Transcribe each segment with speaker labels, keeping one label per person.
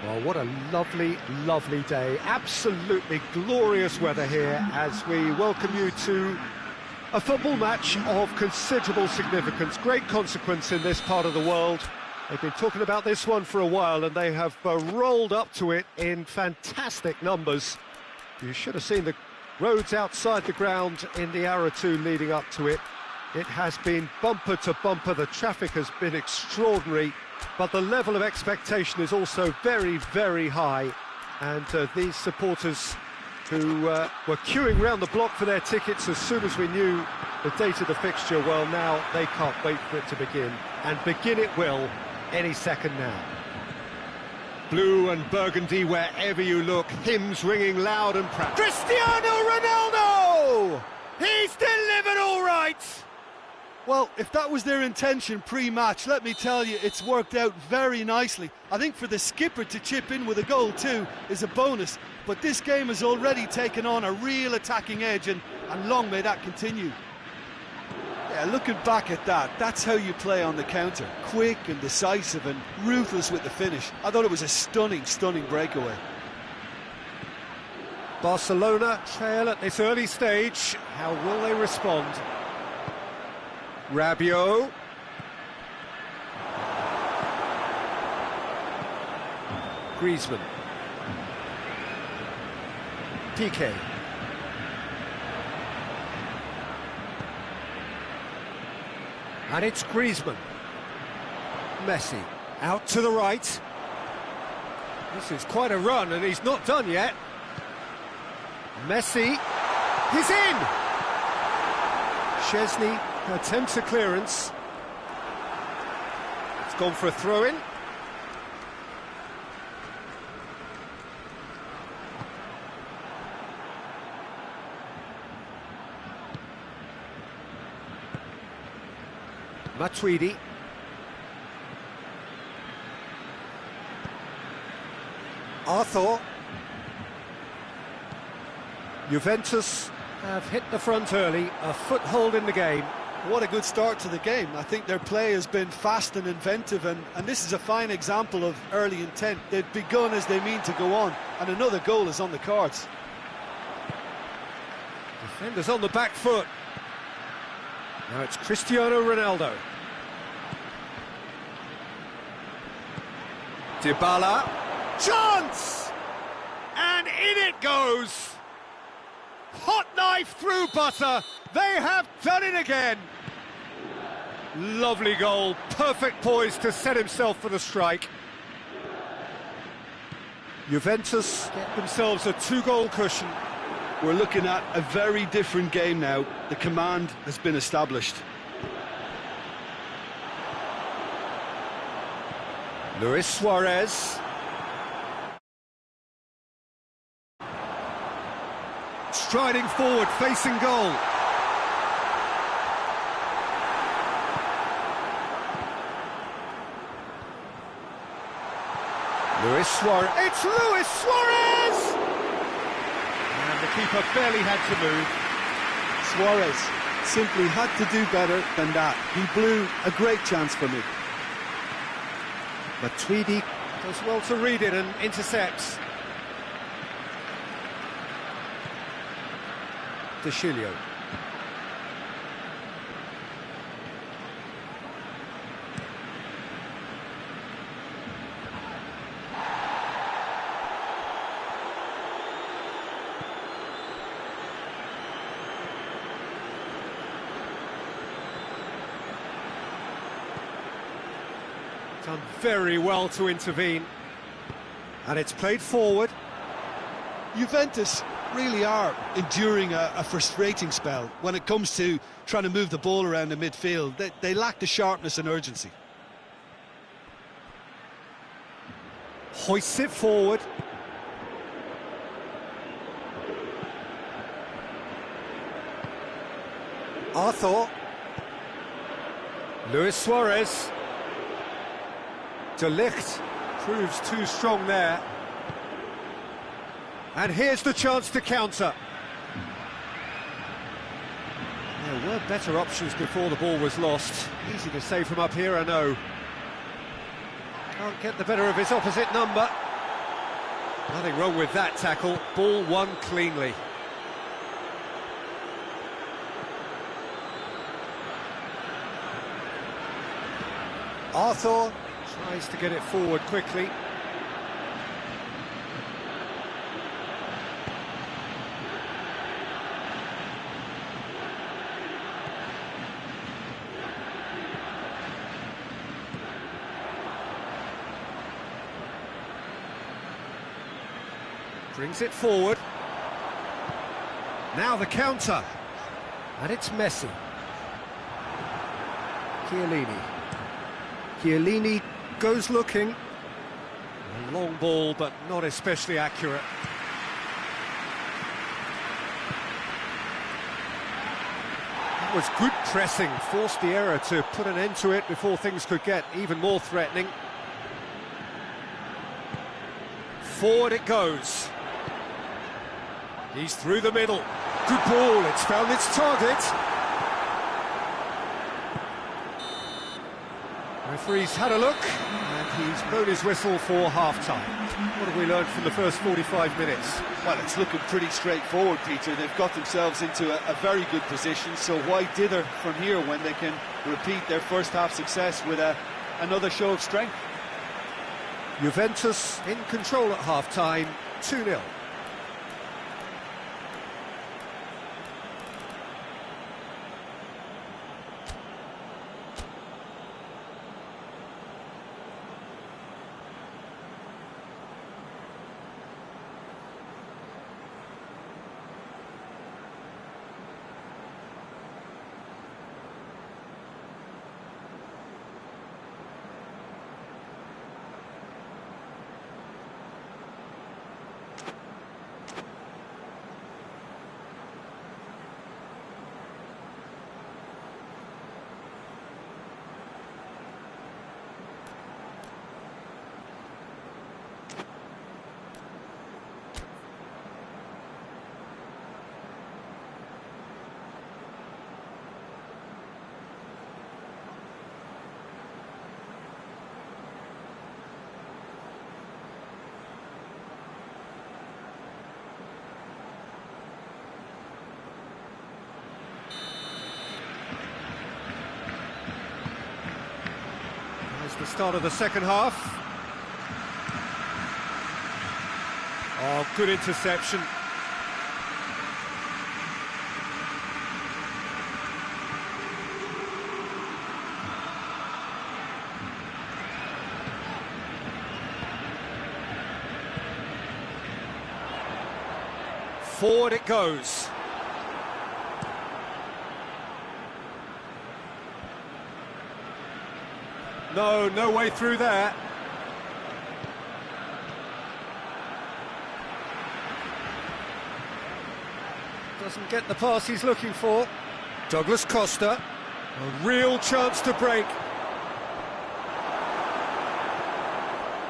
Speaker 1: Well, what a lovely, lovely day. Absolutely glorious weather here as we welcome you to a football match of considerable significance. Great consequence in this part of the world. They've been talking about this one for a while and they have rolled up to it in fantastic numbers. You should have seen the roads outside the ground in the hour or two leading up to it. It has been bumper to bumper. The traffic has been extraordinary. But the level of expectation is also very, very high. And these supporters who were queuing round the block for their tickets as soon as we knew the date of the fixture, well, now they can't wait for it to begin. And begin it will any second now. Blue and burgundy wherever you look, hymns ringing loud and proud. Cristiano Ronaldo! He's delivered all right!
Speaker 2: Well, if that was their intention pre-match, let me tell you, it's worked out very nicely. I think for the skipper to chip in with a goal too is a bonus, but this game has already taken on a real attacking edge, and long may that continue. Yeah, looking back at that, that's how you play on the counter. Quick and decisive and ruthless with the finish. I thought it was a stunning, stunning breakaway.
Speaker 1: Barcelona trail at this early stage. How will they respond? Rabiot. Griezmann. Piqué. And it's Griezmann. Messi. Out to the right. This is quite a run and he's not done yet. Messi. He's in! Szczesny attempts a clearance. It's gone for a throw-in. Matuidi. Arthur. Juventus have hit the front early, a foothold in the game.
Speaker 2: What a good start to the game. I think their play has been fast and inventive, and this is a fine example of early intent. They've begun as they mean to go on, and another goal is on the cards.
Speaker 1: Defenders on the back foot. Now it's Cristiano Ronaldo. Dybala. Chance! And in it goes! Hot knife through butter. They have done it again. Lovely goal. Perfect poise to set himself for the strike. Juventus get themselves a two-goal cushion.
Speaker 2: We're looking at a very different game now. The command has been established.
Speaker 1: Luis Suarez. Striding forward, facing goal. Luis Suarez. It's Luis Suarez! And the keeper barely had to move.
Speaker 2: Suarez simply had to do better than that. He blew a great chance for me.
Speaker 1: Matuidi does well to read it and intercepts. De Chilio. Done very well to intervene. And it's played forward.
Speaker 2: Juventus really are enduring a frustrating spell when it comes to trying to move the ball around the midfield. They lack the sharpness and urgency.
Speaker 1: Hoists it forward. Arthur. Luis Suarez. De Ligt proves too strong there. And here's the chance to counter. There were better options before the ball was lost. Easy to say from up here, I know. Can't get the better of his opposite number. Nothing wrong with that tackle, ball won cleanly.
Speaker 2: Arthur
Speaker 1: tries to get it forward quickly. Brings it forward. Now the counter. And it's Messi. Chiellini goes looking. A long ball, but not especially accurate. That was good pressing, forced the error to put an end to it before things could get even more threatening. Forward it goes. He's through the middle. Good ball, it's found its target. Referee's had a look, and he's blown his whistle for half-time. What have we learned from the first 45 minutes?
Speaker 2: Well, it's looking pretty straightforward, Peter. They've got themselves into a very good position, so why dither from here when they can repeat their first-half success with another show of strength?
Speaker 1: Juventus in control at half-time, 2-0. The start of the second half. Oh, good interception. Forward it goes. No way through there. Doesn't get the pass he's looking for. Douglas Costa, a real chance to break.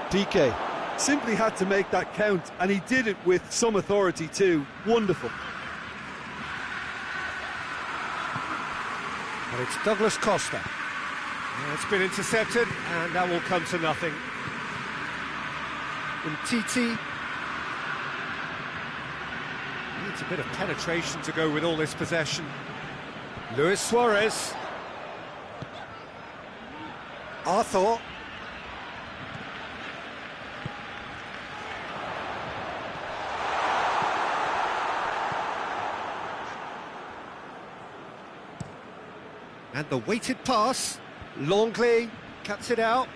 Speaker 2: PK simply had to make that count, and he did it with some authority too. Wonderful.
Speaker 1: And it's Douglas Costa. It's been intercepted, and that will come to nothing. Titi needs a bit of penetration to go with all this possession. Luis Suarez. Arthur. And the weighted pass. Longley cuts it out.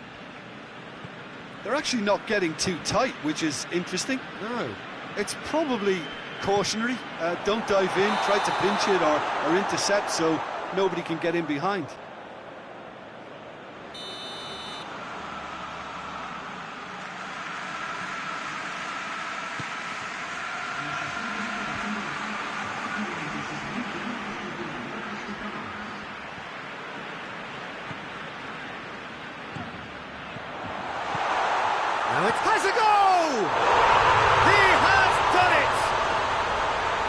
Speaker 2: They're actually not getting too tight, which is interesting.
Speaker 1: No.
Speaker 2: It's probably cautionary. Don't dive in, try to pinch it or intercept so nobody can get in behind.
Speaker 1: Now it has a goal! He has done it!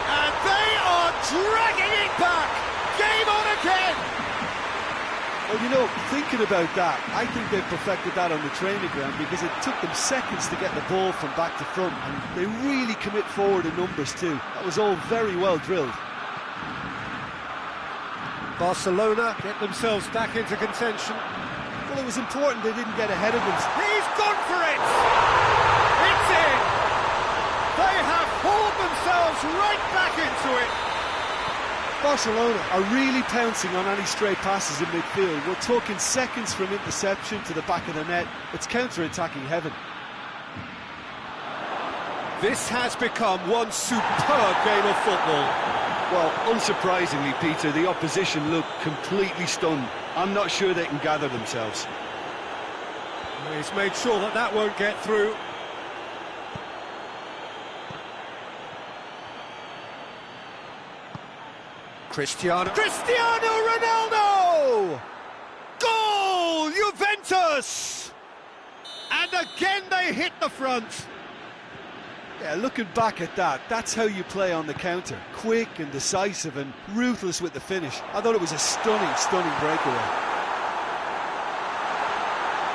Speaker 1: And they are dragging it back! Game on again!
Speaker 2: A Well, you know, thinking about that, I think they perfected that on the training ground because it took them seconds to get the ball from back to front, and they really commit forward in numbers too. That was all very well drilled.
Speaker 1: Barcelona get themselves back into contention.
Speaker 2: Well, it was important they didn't get ahead of them.
Speaker 1: He's gone for it! It's in! They have hauled themselves right back into it!
Speaker 2: Barcelona are really pouncing on any stray passes in midfield. We're talking seconds from interception to the back of the net. It's counter-attacking heaven.
Speaker 1: This has become one superb game of football.
Speaker 3: Well, unsurprisingly, Peter, the opposition look completely stunned. I'm not sure they can gather themselves.
Speaker 1: He's made sure that that won't get through. Cristiano Ronaldo! Goal! Juventus! And again they hit the front.
Speaker 2: Yeah, looking back at that, that's how you play on the counter. Quick and decisive and ruthless with the finish. I thought it was a stunning breakaway.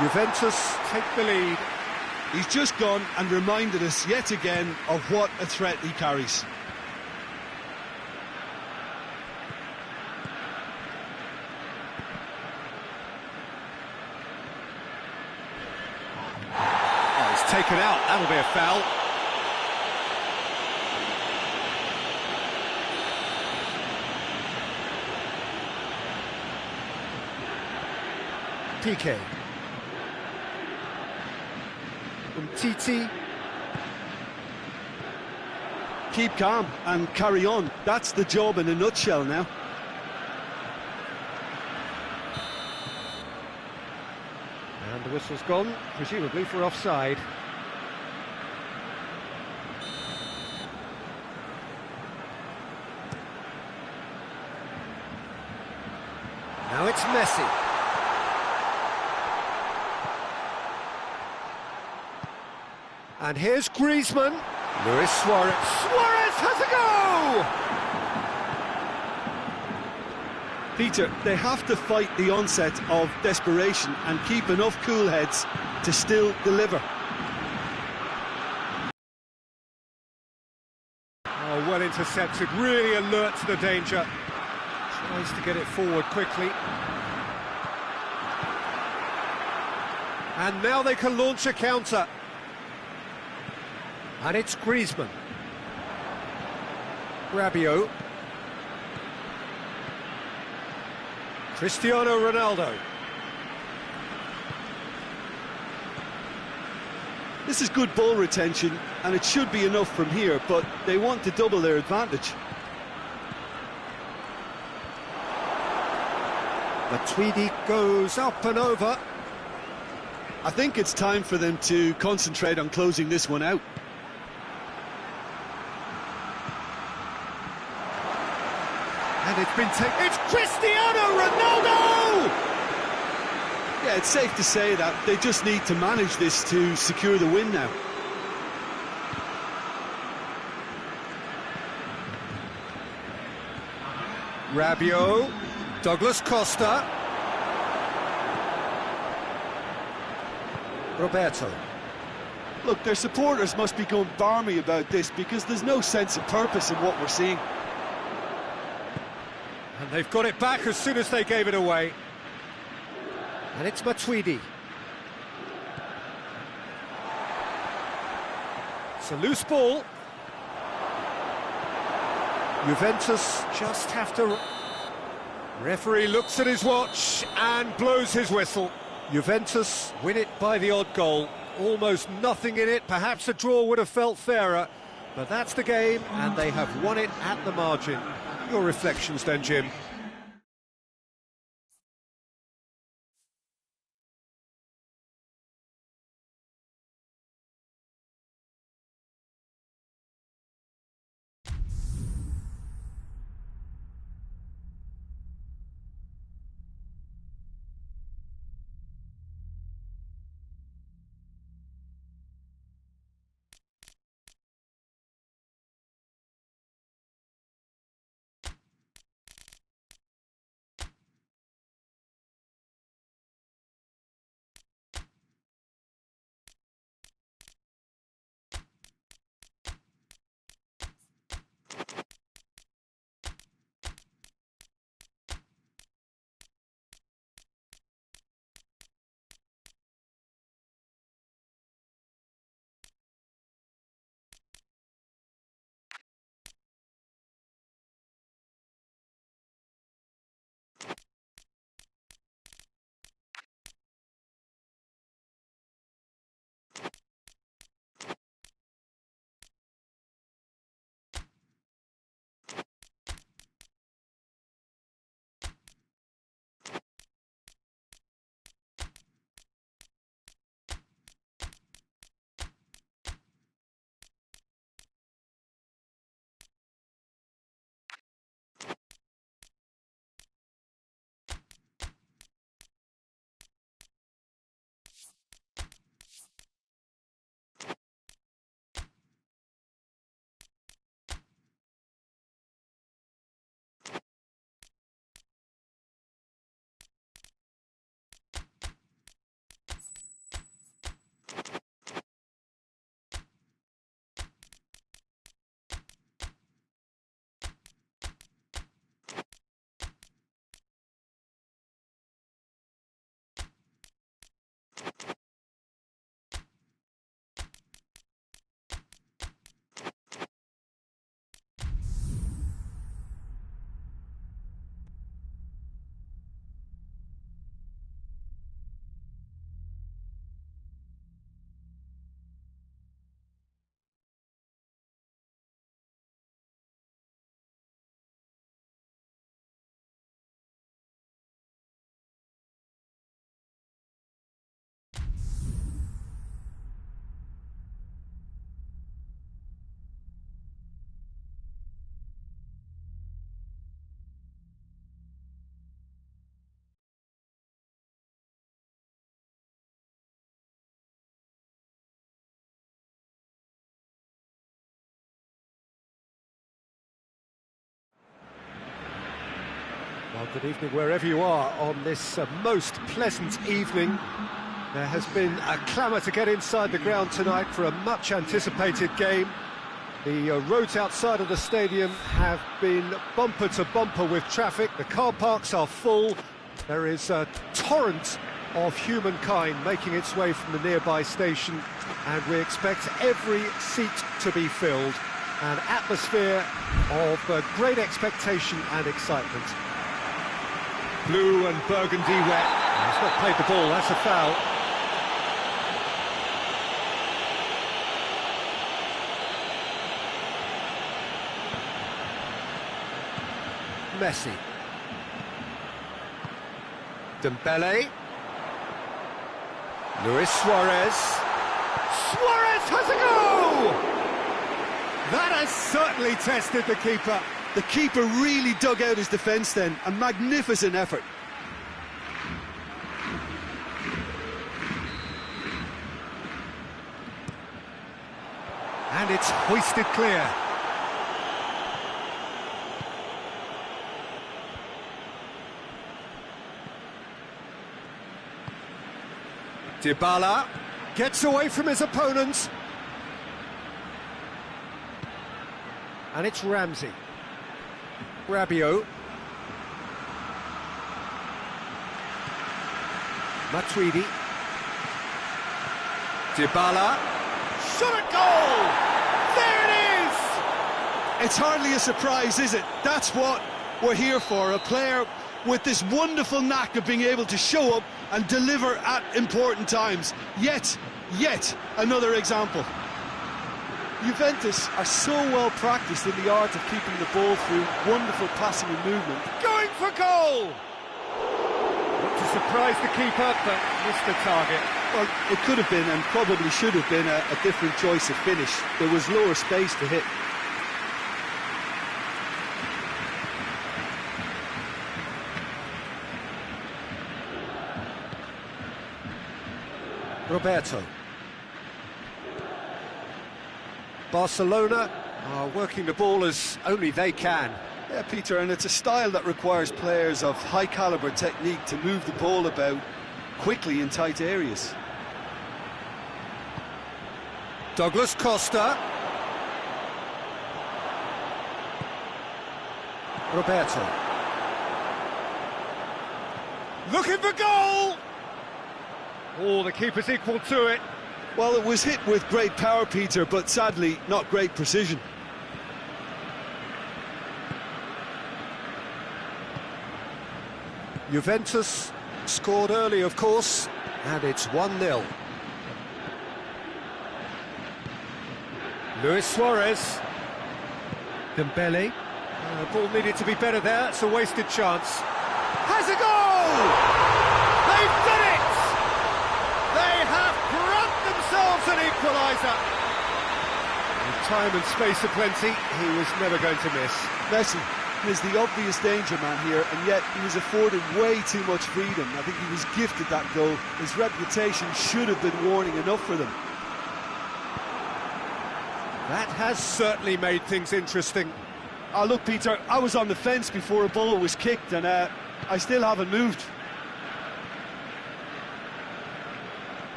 Speaker 1: Juventus take the lead.
Speaker 2: He's just gone and reminded us yet again of what a threat he carries.
Speaker 1: Oh, he's taken out. That'll be a foul. PK. Titi.
Speaker 2: Keep calm and carry on. That's the job in a nutshell now.
Speaker 1: And the whistle's gone, presumably for offside. Now it's Messi. And here's Griezmann. Luis Suarez. Suarez has a go!
Speaker 2: Peter, they have to fight the onset of desperation and keep enough cool heads to still deliver.
Speaker 1: Oh, well intercepted, really alert to the danger. Tries to get it forward quickly. And now they can launch a counter. And it's Griezmann. Rabiot. Cristiano Ronaldo.
Speaker 2: This is good ball retention, and it should be enough from here, but they want to double their advantage.
Speaker 1: Matuidi goes up and over.
Speaker 2: I think it's time for them to concentrate on closing this one out.
Speaker 1: And it's been taken. It's Cristiano Ronaldo!
Speaker 2: Yeah, it's safe to say that they just need to manage this to secure the win now.
Speaker 1: Rabiot, Douglas Costa. Roberto.
Speaker 2: Look, their supporters must be going barmy about this because there's no sense of purpose in what we're seeing.
Speaker 1: And they've got it back as soon as they gave it away. And it's Matuidi. It's a loose ball. Juventus just have to... Referee looks at his watch and blows his whistle. Juventus win it by the odd goal. Almost nothing in it. Perhaps a draw would have felt fairer. But that's the game, and they have won it at the margin. Your reflections then, Jim? Well, good evening wherever you are on this most pleasant evening. There has been a clamour to get inside the ground tonight for a much anticipated game. The roads outside of the stadium have been bumper to bumper with traffic. The car parks are full. There is a torrent of humankind making its way from the nearby station, and we expect every seat to be filled. An atmosphere of great expectation and excitement. Blue and burgundy wet. He's not played the ball, that's a foul. Messi. Dembele. Luis Suarez. Suarez has a go! That has certainly tested the keeper.
Speaker 2: The keeper really dug out his defence then. A magnificent effort.
Speaker 1: And it's hoisted clear. Dybala gets away from his opponents. And it's Ramsey. Rabiot. Matuidi. Dybala. Shot at goal! There it is!
Speaker 2: It's hardly a surprise, is it? That's what we're here for. A player with this wonderful knack of being able to show up and deliver at important times. Yet another example. Juventus are so well practiced in the art of keeping the ball through wonderful passing and movement.
Speaker 1: Going for goal! Not to surprise the keeper, but missed the target.
Speaker 2: Well, it could have been and probably should have been a different choice of finish. There was lower space to hit.
Speaker 1: Roberto. Barcelona are working the ball as only they can.
Speaker 2: Yeah, Peter, and it's a style that requires players of high-caliber technique to move the ball about quickly in tight areas.
Speaker 1: Douglas Costa. Roberto. Looking for goal! Oh, the keeper's equal to it.
Speaker 2: Well, it was hit with great power, Peter, but sadly not great precision.
Speaker 1: Juventus scored early, of course, and it's 1-0. Luis Suarez. Dembele. The ball needed to be better there. It's a wasted chance. Has a goal! They've done it! They have grabbed themselves an equaliser. With time and space aplenty, he was never going to miss.
Speaker 2: Messi is the obvious danger man here, and yet he was afforded way too much freedom. I think he was gifted that goal. His reputation should have been warning enough for them.
Speaker 1: That has certainly made things interesting.
Speaker 2: Oh, look, Peter, I was on the fence before a ball was kicked, and I still haven't moved.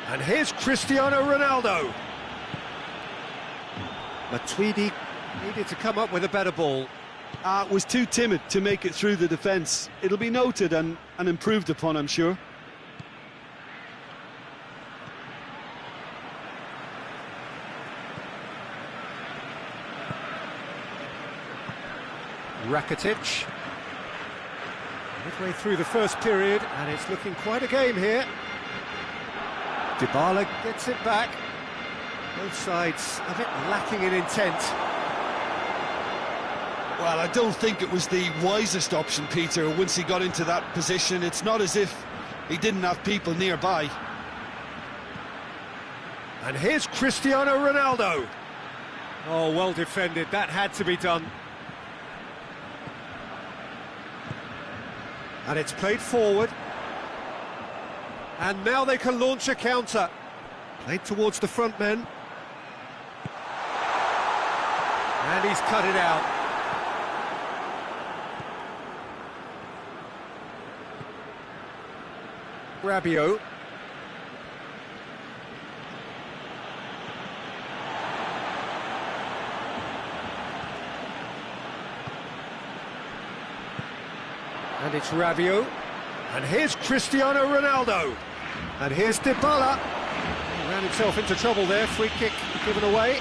Speaker 1: And here's Cristiano Ronaldo. Matuidi needed to come up with a better ball.
Speaker 2: Was too timid to make it through the defence. It'll be noted and improved upon, I'm sure.
Speaker 1: Rakitic. Midway through the first period, and it's looking quite a game here. Dybala gets it back. Both sides a bit lacking in intent.
Speaker 2: Well, I don't think it was the wisest option, Peter, once he got into that position. It's not as if he didn't have people nearby.
Speaker 1: And here's Cristiano Ronaldo. Oh, well defended. That had to be done. And it's played forward. And now they can launch a counter. Played towards the front men. And he's cut it out. Rabiot. And it's Rabiot. And here's Cristiano Ronaldo. And here's Dybala. He ran himself into trouble there. Free kick given away.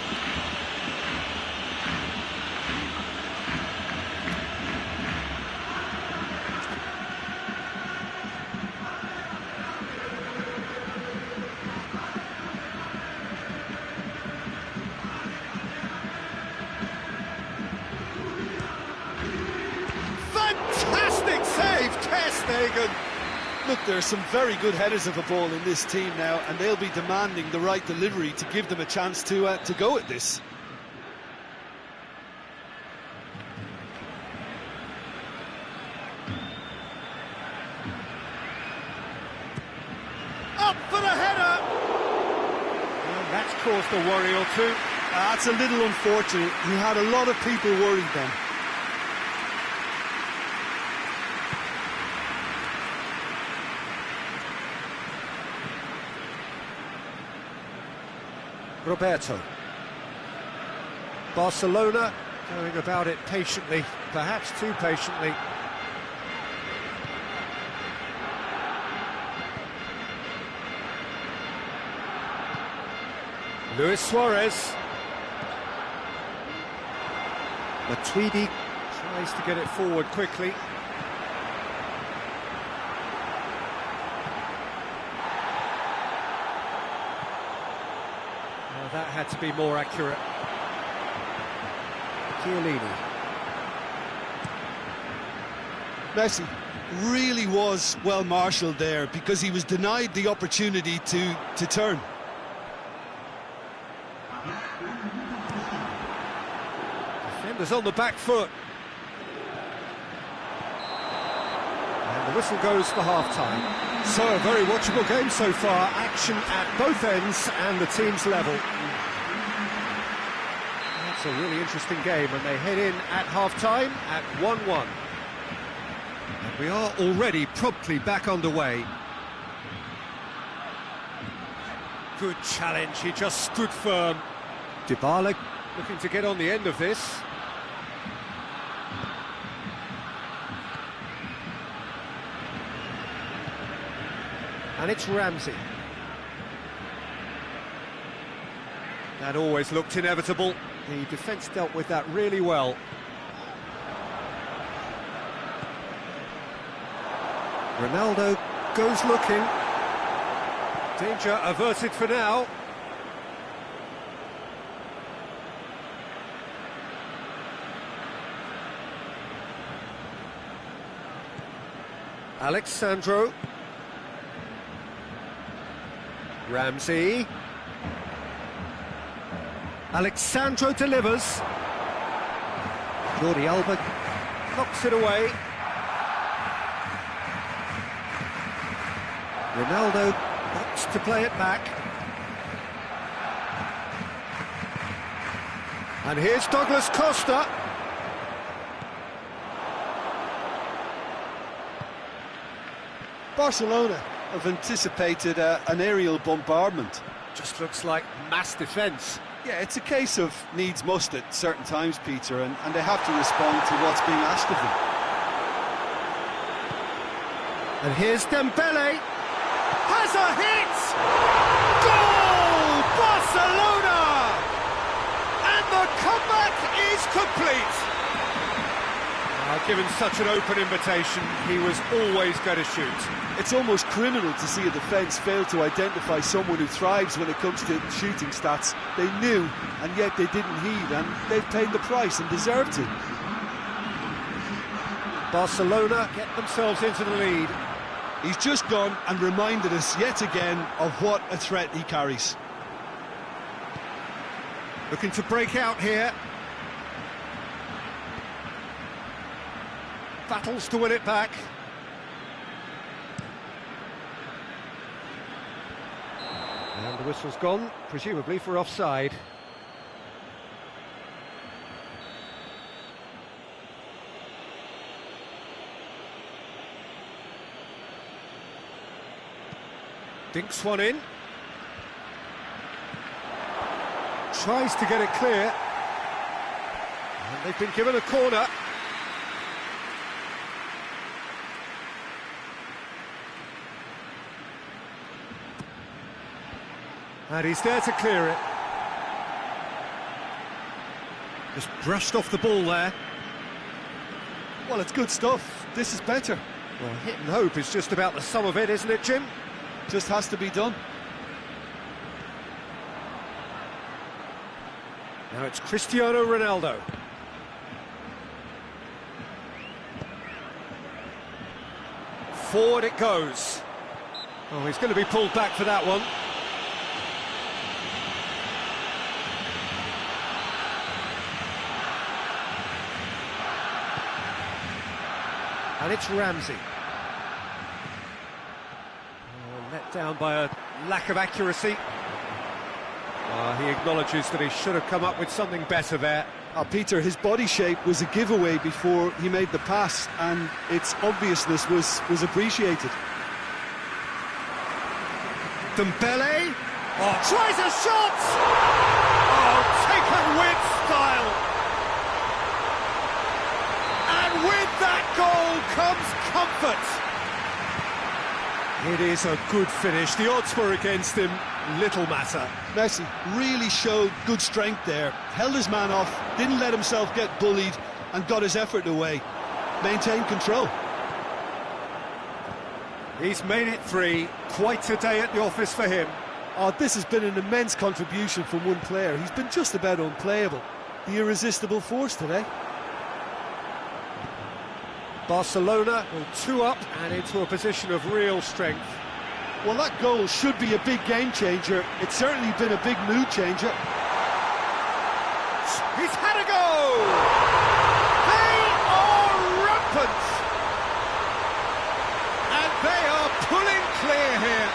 Speaker 2: Fantastic save, Ter Stegen. Look, there are some very good headers of the ball in this team now, and they'll be demanding the right delivery to give them a chance to go at this. Up for the header!
Speaker 1: And that's caused a worry or two.
Speaker 2: That's a little unfortunate. He had a lot of people worried then.
Speaker 1: Roberto. Barcelona going about it patiently, perhaps too patiently. Luis Suarez. Matuidi tries to get it forward quickly. That had to be more accurate. Chiellini.
Speaker 2: Messi really was well marshalled there because he was denied the opportunity to turn.
Speaker 1: Defenders on the back foot. And the whistle goes for half-time. So, a very watchable game so far. Action at both ends and the teams level. That's a really interesting game, and they head in at half-time at 1-1. And we are already promptly back underway. Good challenge, he just stood firm. Dybala looking to get on the end of this. And it's Ramsey. That always looked inevitable. The defence dealt with that really well. Ronaldo goes looking. Danger averted for now. Alexandro. Ramsey. Alexandro delivers. Jordi Alba knocks it away. Ronaldo opts to play it back. And here's Douglas Costa.
Speaker 2: Barcelona have anticipated an aerial bombardment.
Speaker 1: Just looks like mass defence.
Speaker 2: Yeah, it's a case of needs must at certain times, Peter, and they have to respond to what's being asked of them.
Speaker 1: And here's Dembele.
Speaker 2: Has a hit! Goal! Barcelona! And the comeback is complete.
Speaker 1: Given such an open invitation, he was always going to shoot.
Speaker 2: It's almost criminal to see a defence fail to identify someone who thrives when it comes to shooting stats. They knew, and yet they didn't heed, and they've paid the price and deserved to.
Speaker 1: Barcelona get themselves into the lead.
Speaker 2: He's just gone and reminded us yet again of what a threat he carries.
Speaker 1: Looking to break out here. Battles to win it back. And the whistle's gone, presumably for offside. Dinks one in. Tries to get it clear. And they've been given a corner. And he's there to clear it. Just brushed off the ball there.
Speaker 2: Well, it's good stuff. This is better.
Speaker 1: Well, hit and hope is just about the sum of it, isn't it, Jim?
Speaker 2: Just has to be done.
Speaker 1: Now it's Cristiano Ronaldo. Forward it goes. Oh, he's going to be pulled back for that one. And it's Ramsey. Oh, let down by a lack of accuracy. He acknowledges that he should have come up with something better there.
Speaker 2: Peter, his body shape was a giveaway before he made the pass, and its obviousness was appreciated.
Speaker 1: Dembele. Oh, tries a shot! Oh, taken with style! And with that goal comes comfort! It is a good finish. The odds were against him, little matter.
Speaker 2: Messi really showed good strength there, held his man off, didn't let himself get bullied, and got his effort away. Maintained control.
Speaker 1: He's made it 3, quite a day at the office for him.
Speaker 2: Oh, this has been an immense contribution from one player. He's been just about unplayable. The irresistible force today.
Speaker 1: Barcelona will 2 up and into a position of real strength.
Speaker 2: Well, that goal should be a big game changer. It's certainly been a big mood changer.
Speaker 1: He's had a go! They are rampant! And they are pulling clear here.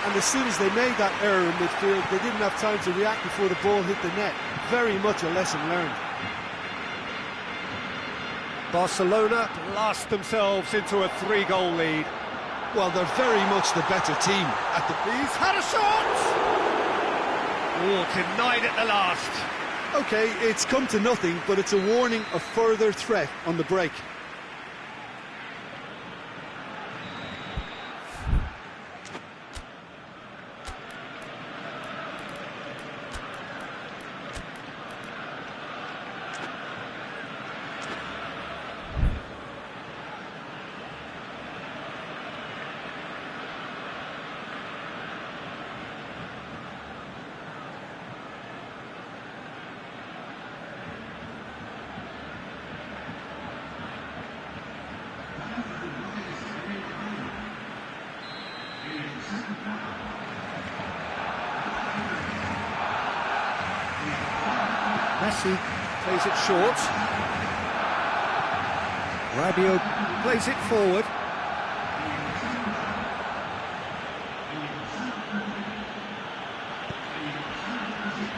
Speaker 2: And as soon as they made that error in midfield, they didn't have time to react before the ball hit the net. Very much a lesson learned.
Speaker 1: Barcelona blast themselves into a 3-goal lead.
Speaker 2: Well, they're very much the better team.
Speaker 1: He's had a shot! Oh, denied at the last.
Speaker 2: OK, it's come to nothing, but it's a warning of further threat on the break.
Speaker 1: Messi plays it short. Rabiot plays it forward.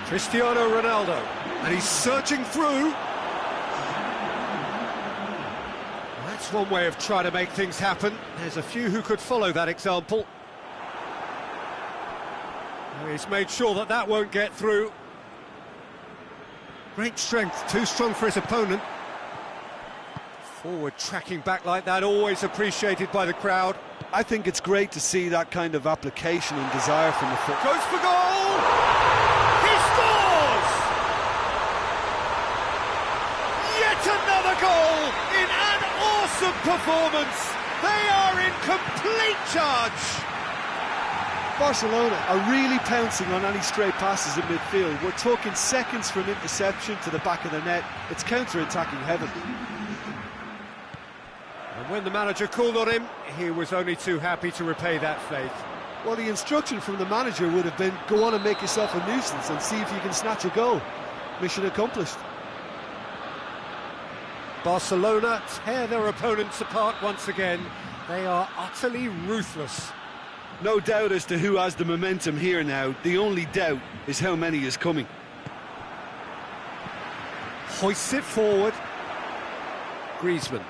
Speaker 1: Cristiano Ronaldo, and he's surging through. That's one way of trying to make things happen. There's a few who could follow that example. He's made sure that that won't get through. Great strength, too strong for his opponent. Forward tracking back like that, always appreciated by the crowd.
Speaker 2: I think it's great to see that kind of application and desire from the foot.
Speaker 1: Goes for goal! He scores! Yet another goal in an awesome performance. They are in complete charge.
Speaker 2: Barcelona are really pouncing on any stray passes in midfield. We're talking seconds from interception to the back of the net. It's counter-attacking heaven.
Speaker 1: And when the manager called on him, he was only too happy to repay that faith.
Speaker 2: Well, the instruction from the manager would have been, go on and make yourself a nuisance and see if you can snatch a goal. Mission accomplished.
Speaker 1: Barcelona tear their opponents apart once again. They are utterly ruthless.
Speaker 3: No doubt as to who has the momentum here now. The only doubt is how many is coming.
Speaker 1: Hoists it forward. Griezmann.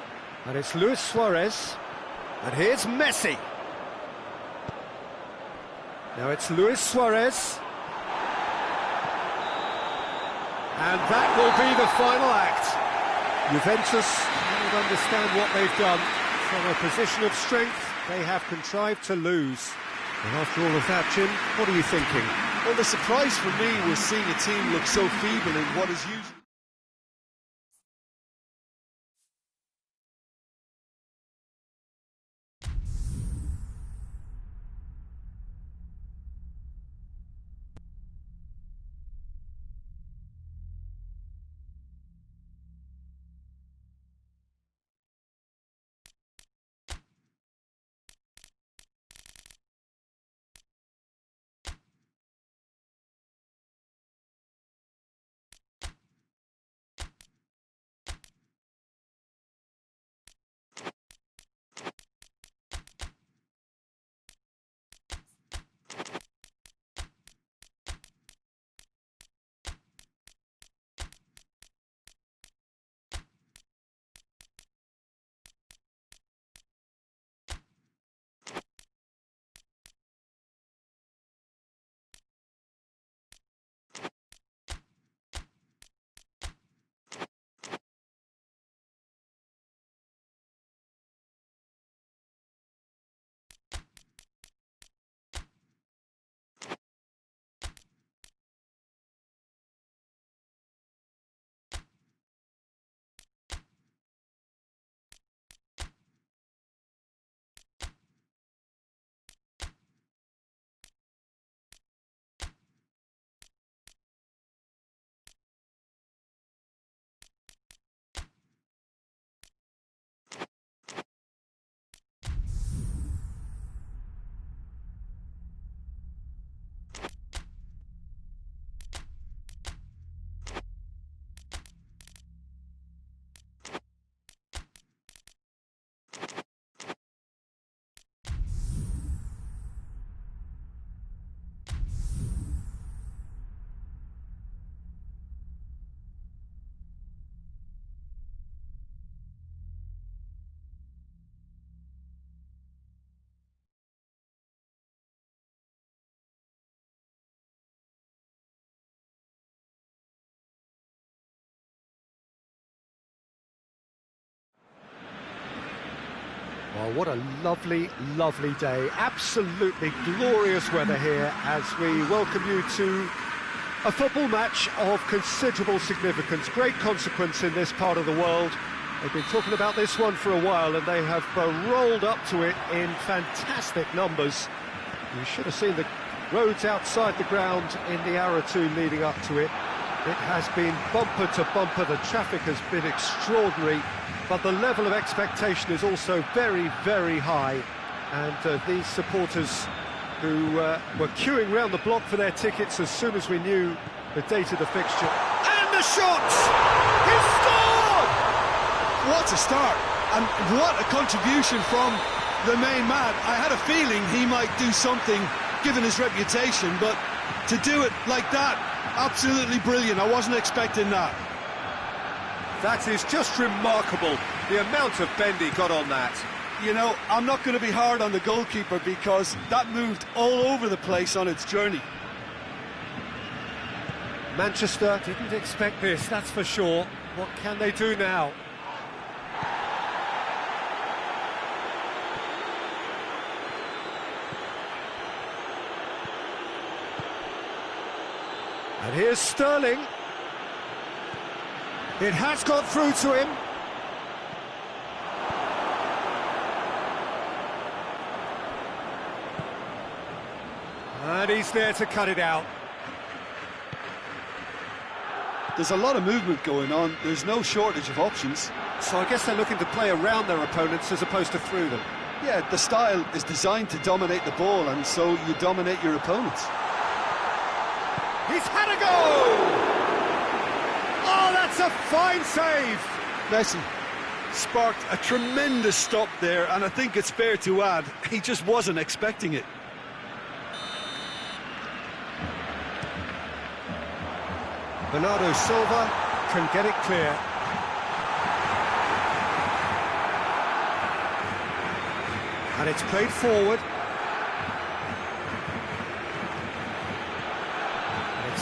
Speaker 1: And it's Luis Suarez. And here's Messi. Now it's Luis Suarez. And that will be the final act. Juventus don't understand what they've done. From a position of strength, they have contrived to lose. And after all of that, Jim, what are you thinking?
Speaker 2: Well, the surprise for me was seeing a team look so feeble in what is usually...
Speaker 1: Well, what a lovely, lovely day. Absolutely glorious weather here as we welcome you to a football match of considerable significance, great consequence in this part of the world. They've been talking about this one for a while and they have rolled up to it in fantastic numbers. You should have seen the roads outside the ground in the hour or two leading up to it. It has been bumper to bumper, the traffic has been extraordinary, but the level of expectation is also very, very high. And these supporters who were queuing round the block for their tickets as soon as we knew the date of the fixture.
Speaker 2: And the shot! He scored! What a start, and what a contribution from the main man. I had a feeling he might do something, given his reputation, but to do it like that, absolutely brilliant. I wasn't expecting that.
Speaker 3: That is just remarkable, the amount of bend he got on that.
Speaker 2: You know, I'm not going to be hard on the goalkeeper because that moved all over the place on its journey.
Speaker 1: Manchester didn't expect this, that's for sure. What can they do now? And here's Sterling. It has got through to him. And he's there to cut it out.
Speaker 2: There's a lot of movement going on. There's no shortage of options.
Speaker 1: So I guess they're looking to play around their opponents as opposed to through them.
Speaker 2: Yeah, the style is designed to dominate the ball, and so you dominate your opponents.
Speaker 1: He's had a go! Oh, that's a fine save!
Speaker 2: Messi
Speaker 3: Sparked a tremendous stop there, and I think it's fair to add, he just wasn't expecting it.
Speaker 1: Bernardo Silva can get it clear. And it's played forward.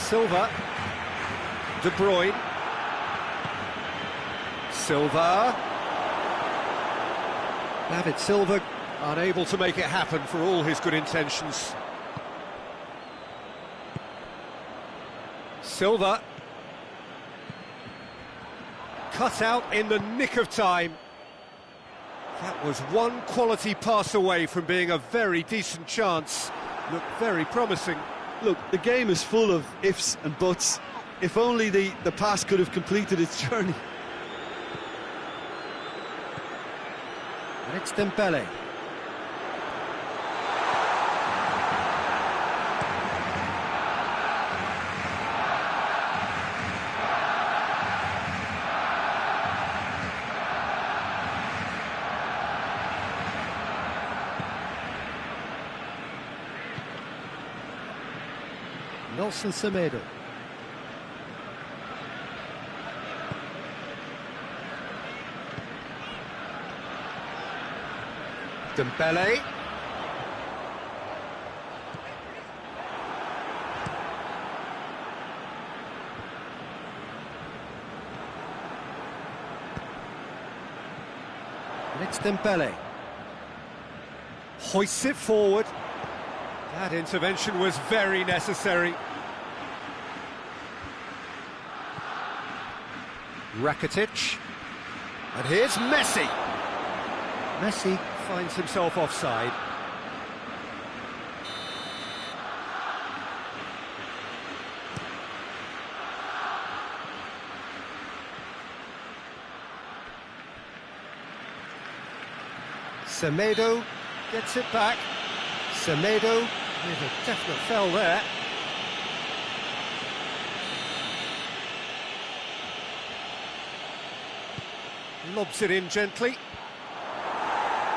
Speaker 1: Silva. De Bruyne. Silva. David Silva unable to make it happen for all his good intentions. Silva. Cut out in the nick of time. That was one quality pass away from being a very decent chance. Looked very promising.
Speaker 2: Look, the game is full of ifs and buts. If only the pass could have completed its journey.
Speaker 1: And it's Dembele. Nelson Semedo. Dembele. And it's Dembele. Hoists it forward. That intervention was very necessary. Rakitic. And here's Messi. Messi finds himself offside. Semedo gets it back. Semedo with a definite foul there. Lobs it in gently.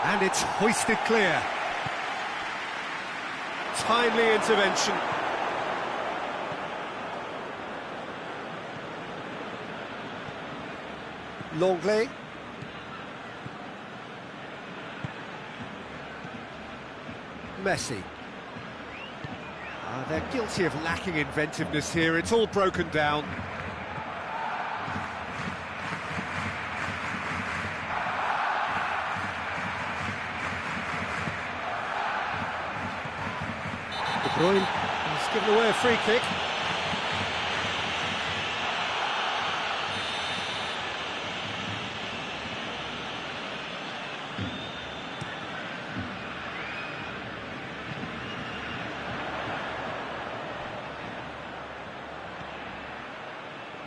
Speaker 1: And it's hoisted clear. Timely intervention. Longley. Messi. They're guilty of lacking inventiveness here. It's all broken down. De Bruyne has given away a free kick.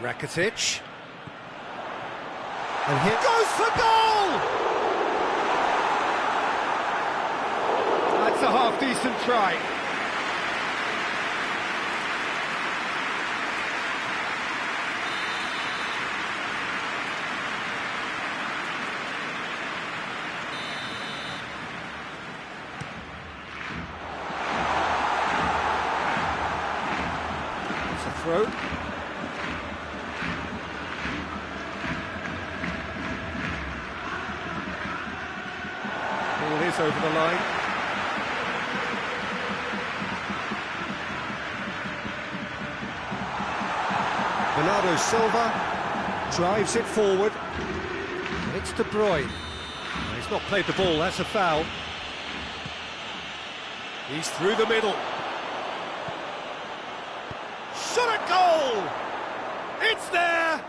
Speaker 1: Rakitic. And here goes for goal! That's a half-decent try. It's a throw. Ball is over the line. Bernardo Silva drives it forward. It's De Bruyne. He's not played the ball, that's a foul. He's through the middle. Shot at goal! It's there!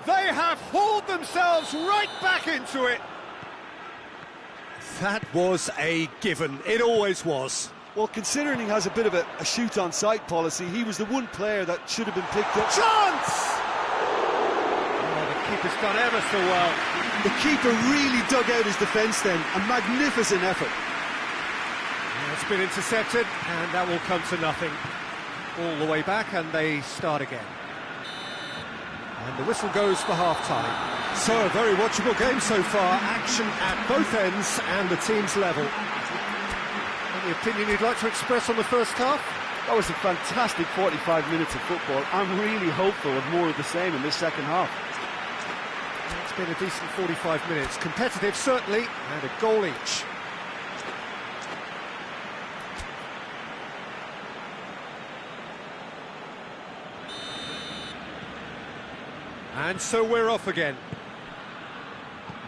Speaker 1: They have hauled themselves right back into it. That was a given. It always was.
Speaker 2: Well, considering he has a bit of a shoot-on-sight policy, he was the one player that should have been picked up.
Speaker 1: Chance! Oh, the keeper's done ever so well.
Speaker 2: The keeper really dug out his defence then. A magnificent effort.
Speaker 1: Yeah, it's been intercepted, and that will come to nothing. All the way back, and they start again. And the whistle goes for half-time. So, a very watchable game so far. Action at both ends and the team's level. Any opinion you'd like to express on the first half?
Speaker 2: That was a fantastic 45 minutes of football. I'm really hopeful of more of the same in this second half.
Speaker 1: It's been a decent 45 minutes. Competitive, certainly, and a goal each. And so we're off again.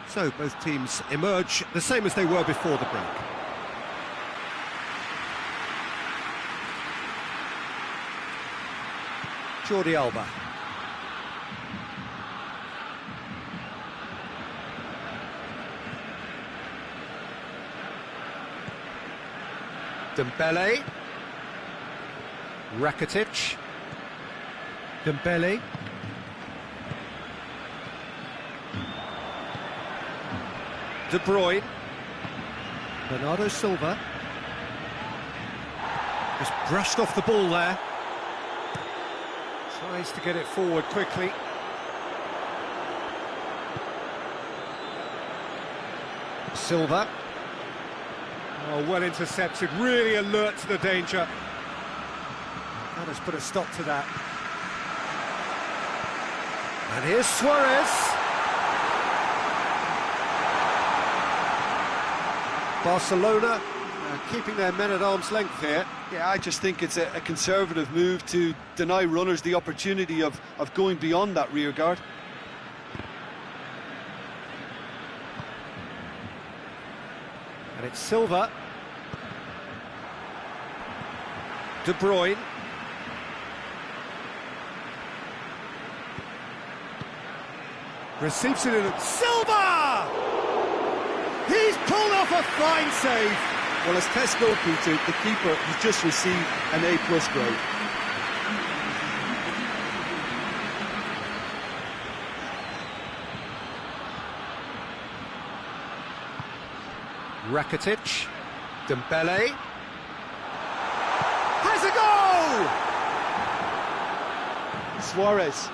Speaker 1: So both teams emerge the same as they were before the break. Jordi Alba. Dembele. Rakitic. Dembele. De Bruyne. Bernardo Silva. Just brushed off the ball there. Tries to get it forward quickly. Silva. Oh, well intercepted, really alert to the danger. That has put a stop to that. And here's Suarez. Barcelona keeping their men at arm's length here.
Speaker 2: Yeah, I just think it's a conservative move to deny runners the opportunity of going beyond that rear guard.
Speaker 1: And it's Silva. De Bruyne. Receives it in. Silva! He's pulled off a fine save.
Speaker 2: Well, as Tesco, Peter, the keeper has just received an A+ grade.
Speaker 1: Rakitic. Dembele. Has a goal!
Speaker 2: Suarez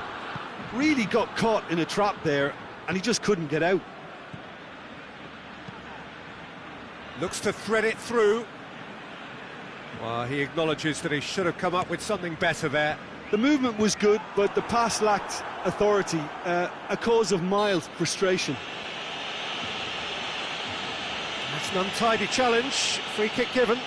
Speaker 2: really got caught in a trap there, and he just couldn't get out.
Speaker 1: Looks to thread it through. Well, he acknowledges that he should have come up with something better there.
Speaker 2: The movement was good, but the pass lacked authority, a cause of mild frustration.
Speaker 1: That's an untidy challenge. Free kick given.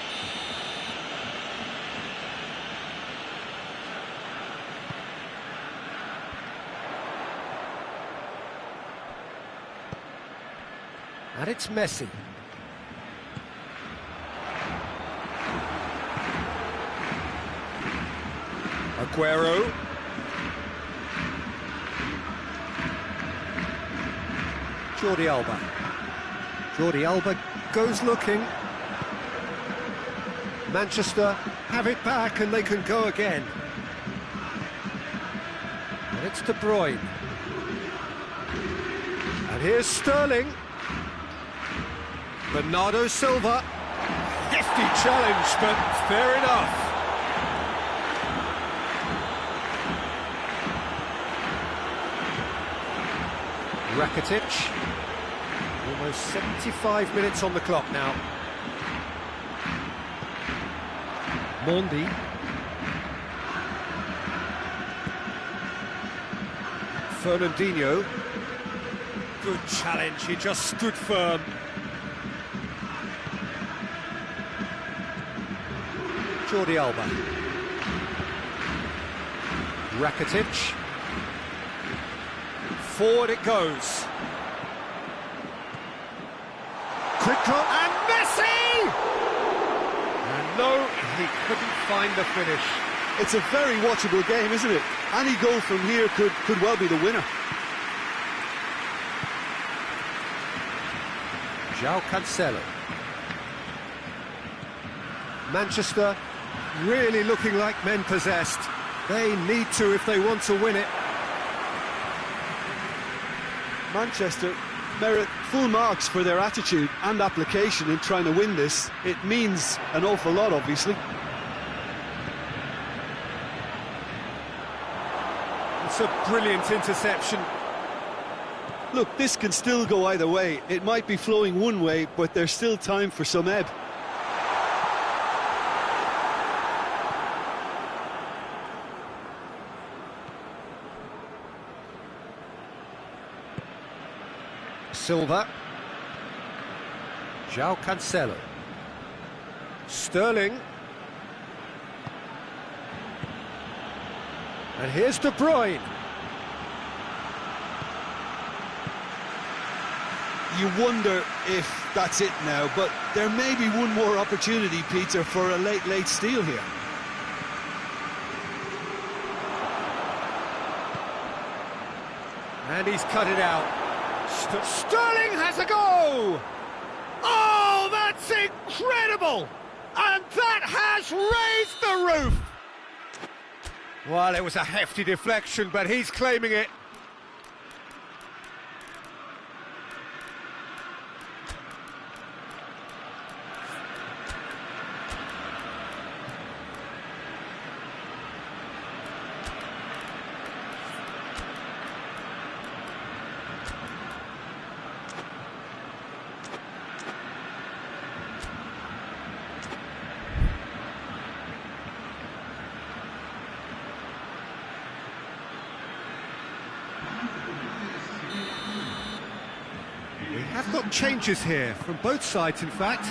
Speaker 1: And it's Messi. Aguero. Jordi Alba. Jordi Alba goes looking. Manchester have it back and they can go again. And it's De Bruyne. And here's Sterling. Bernardo Silva. Hefty challenge, but fair enough. Rakitic. Almost 75 minutes on the clock now. Mondi. Fernandinho. Good challenge, he just stood firm. Jordi Alba. Rakitic. Forward it goes. Quick draw, and Messi! And no, he couldn't find the finish.
Speaker 2: It's a very watchable game, isn't it? Any goal from here could well be the winner.
Speaker 1: João Cancelo. Manchester really looking like men possessed. They need to if they want to win it.
Speaker 2: Manchester merit full marks for their attitude and application in trying to win this. It means an awful lot, obviously.
Speaker 1: It's a brilliant interception.
Speaker 2: Look, this can still go either way. It might be flowing one way, but there's still time for some ebb.
Speaker 1: Silva. João Cancelo. Sterling. And here's De Bruyne.
Speaker 2: you wonder if that's it now, but there may be one more opportunity, Peter, for a late steal here.
Speaker 1: And he's cut it out. Sterling has a go! Oh, that's incredible! And that has raised the roof! Well, it was a hefty deflection, but he's claiming it. We have got changes here, from both sides in fact.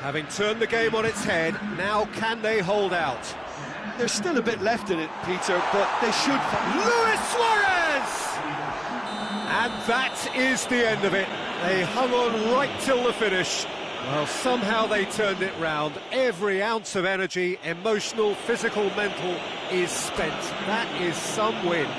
Speaker 1: Having turned the game on its head, now can they hold out?
Speaker 2: There's still a bit left in it, Peter, but they should...
Speaker 1: Luis Suarez! And that is the end of it. They hung on right till the finish. Well, somehow they turned it round. Every ounce of energy, emotional, physical, mental, is spent. That is some win.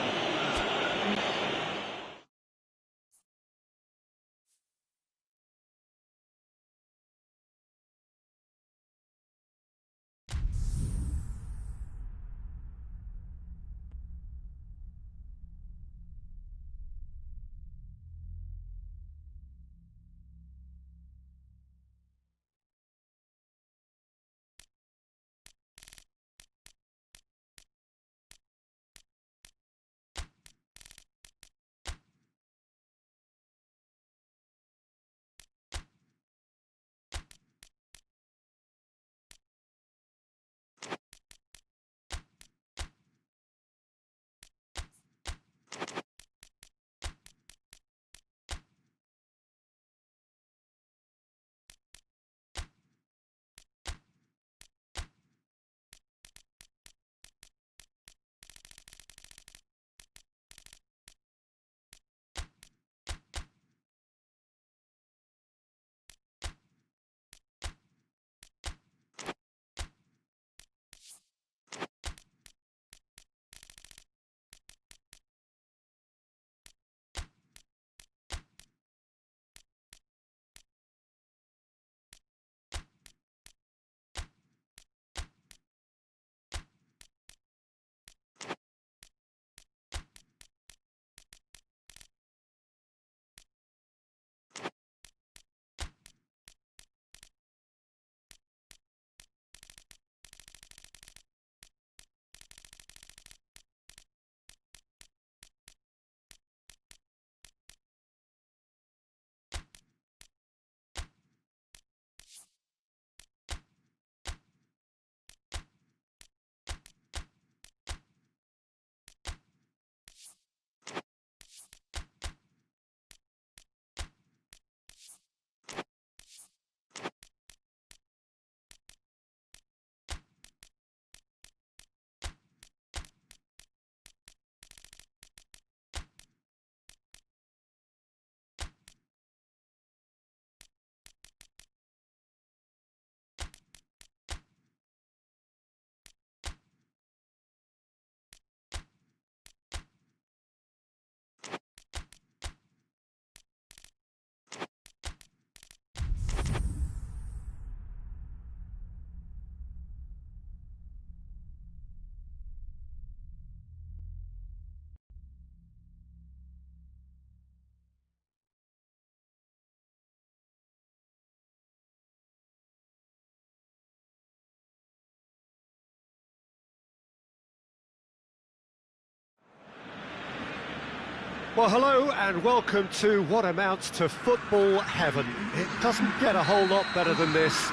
Speaker 1: Well, hello and welcome to what amounts to football heaven. It doesn't get a whole lot better than this.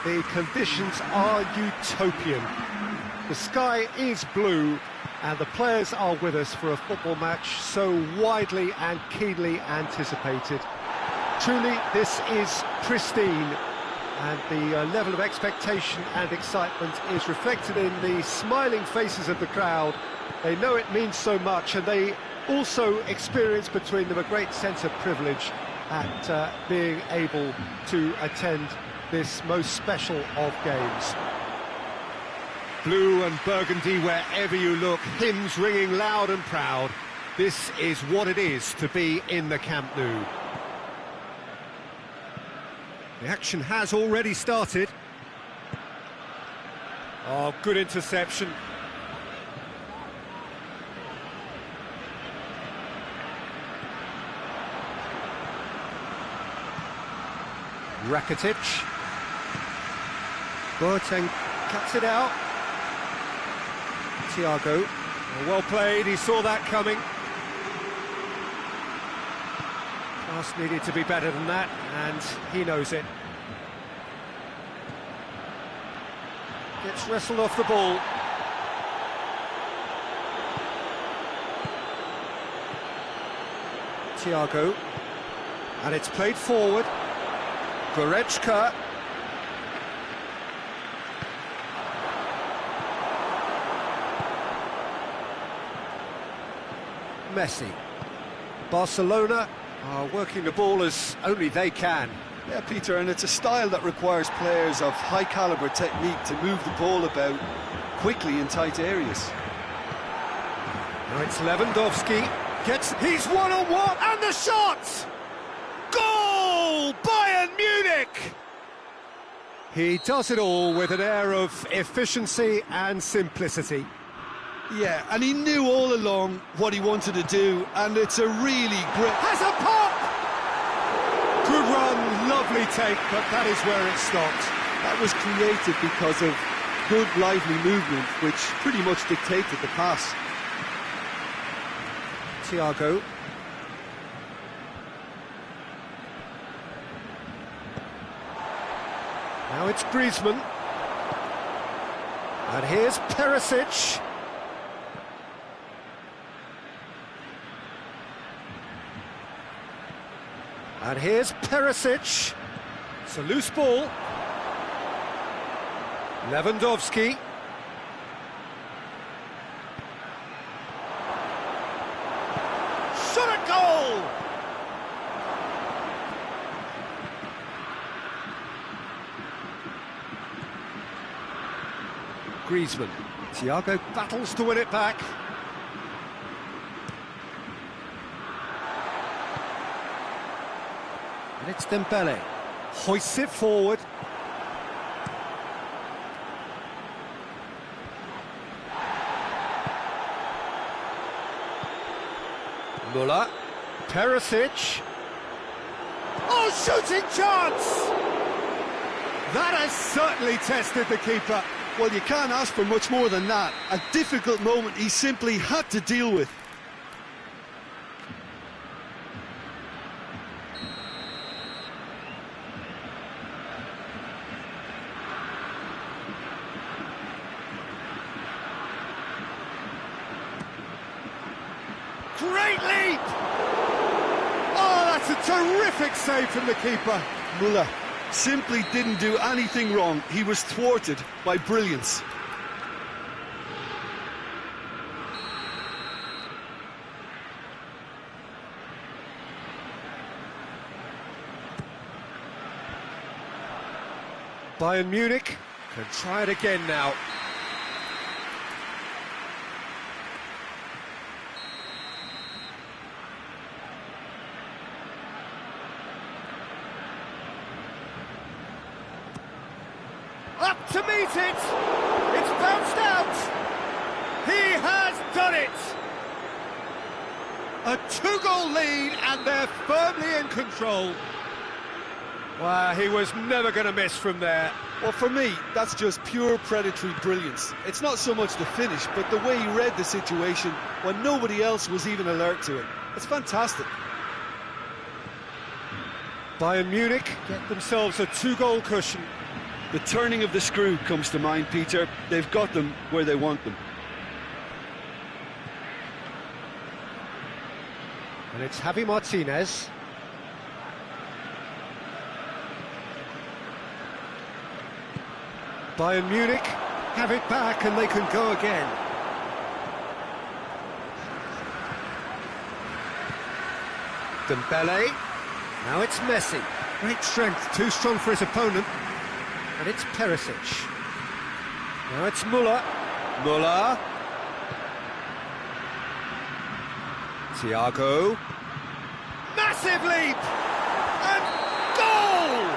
Speaker 1: The conditions are utopian. The sky is blue and the players are with us for a football match so widely and keenly anticipated. Truly, this is pristine, and the level of expectation and excitement is reflected in the smiling faces of the crowd. They know it means so much, and they also experience between them a great sense of privilege at being able to attend this most special of games. Blue and burgundy wherever you look, hymns ringing loud and proud. This is what it is to be in the Camp Nou. The action has already started. Oh, good interception. Rakitic. Boateng cuts it out. Thiago. Well played, he saw that coming. Pass needed to be better than that, and he knows it. Gets wrestled off the ball. Thiago. And it's played forward. Goretzka. Messi. Barcelona are working the ball as only they can.
Speaker 2: Yeah, Peter, and it's a style that requires players of high-caliber technique to move the ball about quickly in tight areas.
Speaker 1: Now it's Lewandowski. He's one-on-one, and the shot! Goal! Bayern Munich! He does it all with an air of efficiency and simplicity.
Speaker 2: Yeah, and he knew all along what he wanted to do, and it's a really great...
Speaker 1: Has a pop! Good run, lovely take, but that is where it stopped.
Speaker 2: That was created because of good, lively movement, which pretty much dictated the pass.
Speaker 1: Thiago. Now it's Griezmann. And here's Perisic. And here's Perisic. It's a loose ball. Lewandowski. Shot a goal! Griezmann. Thiago battles to win it back. And it's Dembele. Hoists it forward. Müller. Perisic. Oh, shooting chance! That has certainly tested the keeper.
Speaker 2: Well, you can't ask for much more than that. A difficult moment he simply had to deal with.
Speaker 1: Great leap! Oh, that's a terrific save from the keeper.
Speaker 2: Müller simply didn't do anything wrong. He was thwarted by brilliance.
Speaker 1: Bayern Munich can try it again now. Up to meet it! It's bounced out! He has done it! A two-goal lead and they're firmly in control. Well, he was never going to miss from there.
Speaker 2: Well, for me, that's just pure predatory brilliance. It's not so much the finish, but the way he read the situation when nobody else was even alert to it. It's fantastic.
Speaker 1: Bayern Munich get themselves a two-goal cushion.
Speaker 3: The turning of the screw comes to mind, Peter. They've got them where they want them.
Speaker 1: And it's Javi Martinez. Bayern Munich have it back and they can go again. Dembele. Now it's Messi. Great strength, too strong for his opponent. And it's Perisic. Now it's Müller. Müller. Thiago. Massive leap! And goal!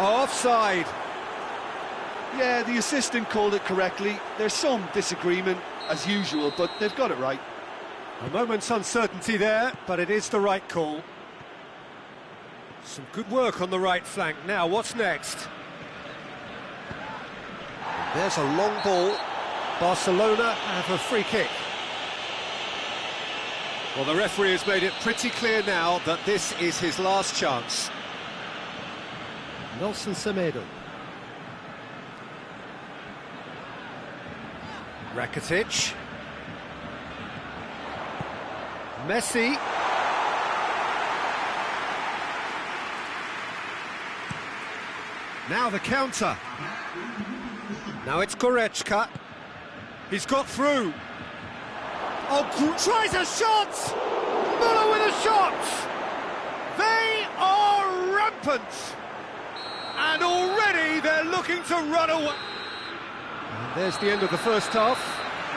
Speaker 1: Offside.
Speaker 2: Yeah, the assistant called it correctly. There's some disagreement, as usual, but they've got it right.
Speaker 1: A moment's uncertainty there, but it is the right call. Some good work on the right flank. Now, what's next? There's a long ball. Barcelona have a free kick. Well, the referee has made it pretty clear now that this is his last chance. Nelson Semedo. Rakitic. Messi. Now the counter. Now it's Goretzka. He's got through. Oh, tries a shot! Müller with a shot! They are rampant! And already they're looking to run away. And there's the end of the first half.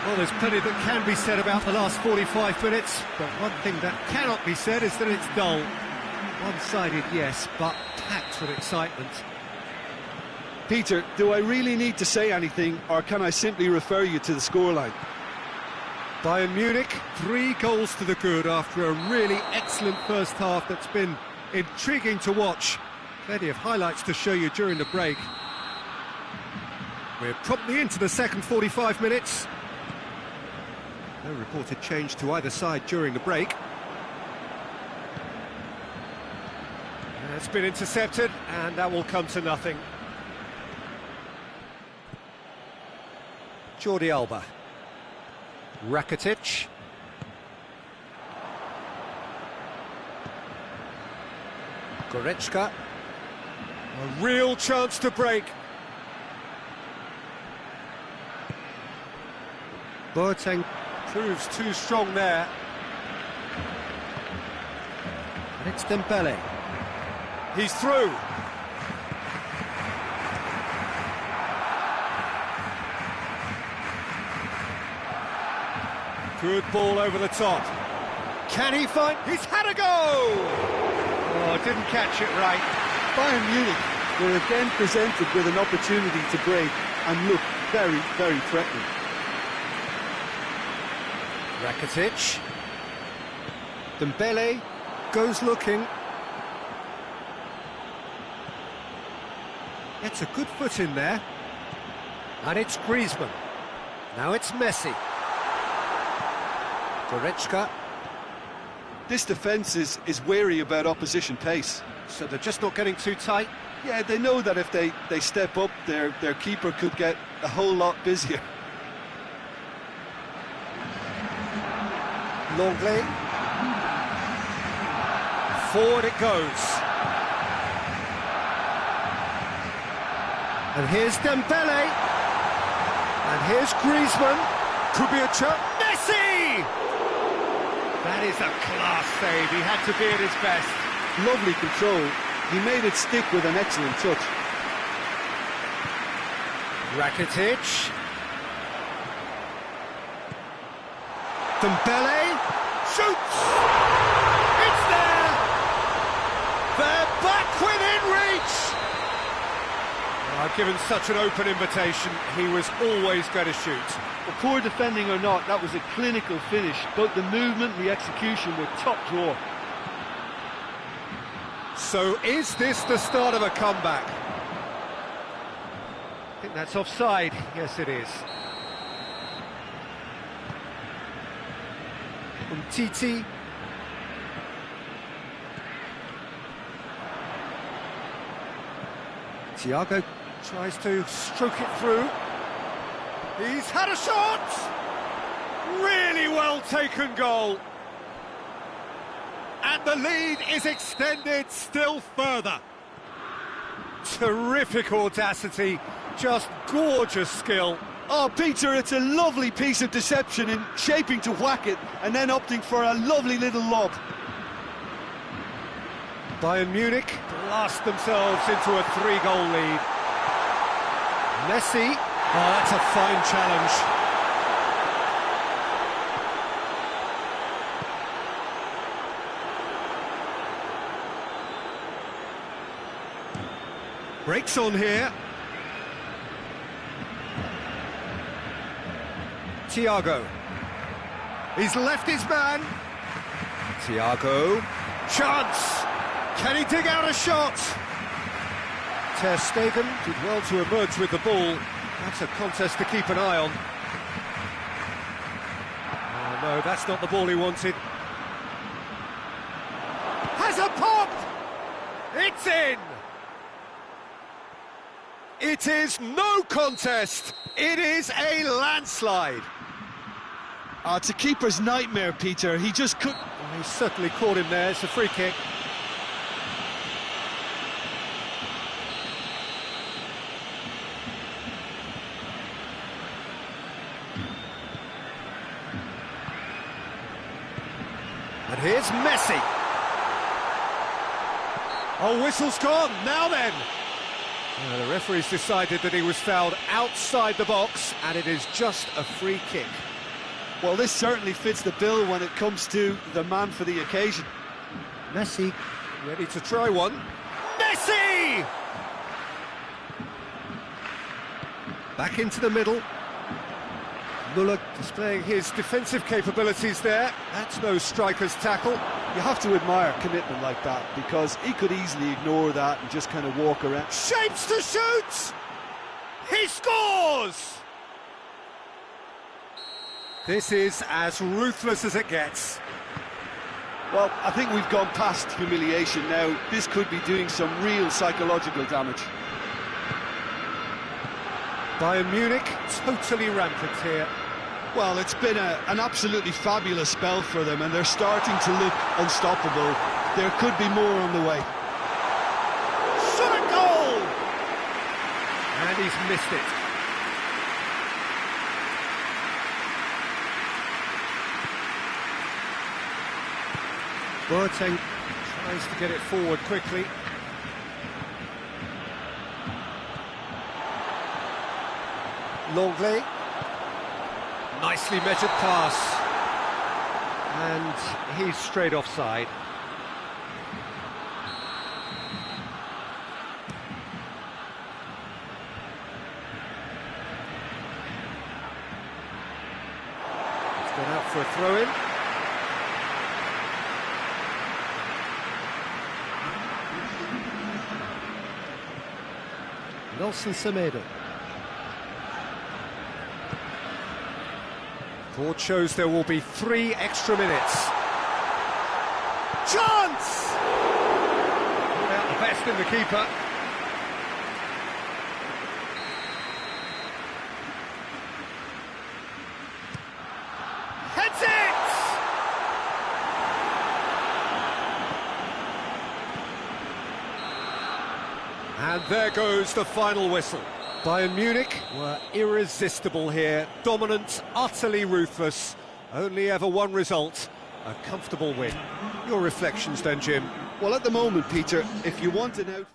Speaker 1: Well, there's plenty that can be said about the last 45 minutes, but one thing that cannot be said is that it's dull. One-sided, yes, but packed with excitement.
Speaker 2: Peter, do I really need to say anything, or can I simply refer you to the scoreline?
Speaker 1: Bayern Munich, 3 goals to the good after a really excellent first half that's been intriguing to watch. Plenty of highlights to show you during the break. We're promptly into the second 45 minutes. No reported change to either side during the break. It's been intercepted, and that will come to nothing. Jordi Alba. Rakitic. Goretzka. A real chance to break. Boateng proves too strong there. And it's Dembele. He's through. Good ball over the top. Can he find... He's had a go! Oh, didn't catch it right.
Speaker 2: Bayern Munich were again presented with an opportunity to break and look very, very threatening.
Speaker 1: Rakitic. Dembele goes looking. Gets a good foot in there. And it's Griezmann. Now it's Messi. Goretzka.
Speaker 2: This defence is wary about opposition pace.
Speaker 1: So they're just not getting too tight.
Speaker 2: Yeah, they know that if they step up, their keeper could get a whole lot busier.
Speaker 1: Longley. Forward it goes. And here's Dembele. And here's Griezmann. Could be a chance. Messi! That is a class save. He had to be at his best.
Speaker 2: Lovely control. He made it stick with an excellent touch.
Speaker 1: Rakitic. Dembele shoots! It's there! They're back within reach! I've given such an open invitation, he was always going to shoot.
Speaker 2: Well, poor defending or not, that was a clinical finish. Both the movement and the execution were top drawer.
Speaker 1: So is this the start of a comeback? I think that's offside. Yes, it is. Titi. Thiago tries to stroke it through. He's had a shot! Really well taken goal. And the lead is extended still further. Terrific audacity, just gorgeous skill.
Speaker 2: Oh, Peter, it's a lovely piece of deception in shaping to whack it and then opting for a lovely little lob.
Speaker 1: Bayern Munich blast themselves into a 3-goal lead. Messi. Oh, that's a fine challenge. Breaks on here. Thiago. He's left his man. Thiago. Chance! Can he dig out a shot? Ter Stegen did well to emerge with the ball. That's a contest to keep an eye on. Oh no, that's not the ball he wanted. Has a pop! It's in! It is no contest. It is a landslide.
Speaker 2: It's a keeper's nightmare, Peter. He just couldn't...
Speaker 1: He certainly caught him there. It's a free kick. And here's Messi. Oh, whistle's gone. Now then. The referee's decided that he was fouled outside the box, and it is just a free kick.
Speaker 2: Well, this certainly fits the bill when it comes to the man for the occasion.
Speaker 1: Messi, ready to try one. Messi! Back into the middle. Müller displaying his defensive capabilities there. That's no striker's tackle.
Speaker 2: You have to admire commitment like that, because he could easily ignore that and just kind of walk around.
Speaker 1: Shapes to shoot! He scores! This is as ruthless as it gets.
Speaker 2: Well, I think we've gone past humiliation now. This could be doing some real psychological damage.
Speaker 1: Bayern Munich totally rampant here.
Speaker 2: Well, it's been an absolutely fabulous spell for them, and they're starting to look unstoppable. There could be more on the way.
Speaker 1: Shot a goal! And he's missed it. Boateng tries to get it forward quickly. Longley. Nicely measured pass. And he's straight offside. It's gone out for a throw-in. Nelson Semedo. Board shows there will be 3 extra minutes. Chance! Out the best in the keeper. Heads it! And there goes the final whistle. Bayern Munich were irresistible here, dominant, utterly ruthless. Only ever one result, a comfortable win. Your reflections then, Jim?
Speaker 2: Well, at the moment, Peter, if you want an out...